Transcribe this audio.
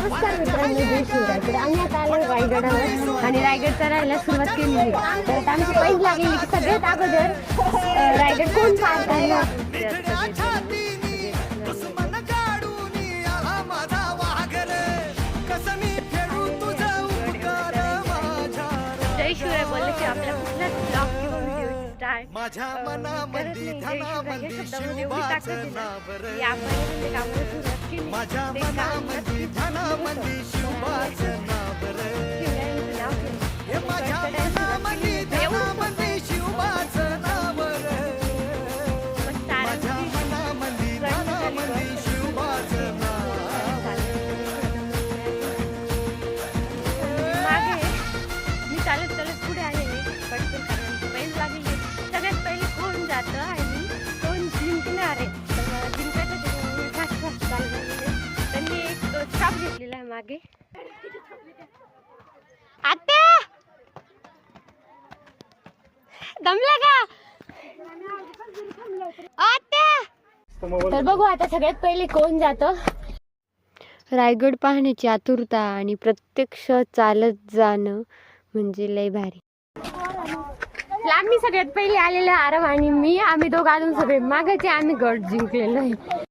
नमस्कार मित्रांनो, जय शिवराय. आम्ही आता आलो रायगडावर आणि रायगड चढायला सुरुवात केली आहे. तर आता आमची पैज लागलेली की सगळ्यात अगोदर रायगड कोण पार करणार. जय शिवराय बोलले की आपल्या कुठलाच ब्लॉग किंवा व्हिडिओ स्टार्ट करत नाही. जय शिवराय या शब्दामध्ये एवढी ताकद आहे ना की आपण ते कामाला सुरुवात केली ते काम नक्कीच शिवरायांचं नाव चालत चालत पुढे आलेले पटकन कारण पैज लागली. सगळ्यात पहिले कोण जातं आणि कोण जिंकणार आहे. तर जिंकायचं फास्ट फास्ट चाललेले त्यांनी एक स्टॉप घेतलेला आहे मागे. आत्या दमला का आत्या. तर बघू आता सगळ्यात पहिले कोण जातं. रायगड पाहण्याची आतुरता आणि प्रत्यक्ष चालत जाणं म्हणजे लय भारी. आम्ही सगळ्यात पहिले आलेले आरव आणि मी, आम्ही दोघं अजून सगळे मागायचे. आम्ही गड जिंकलेलो आहे.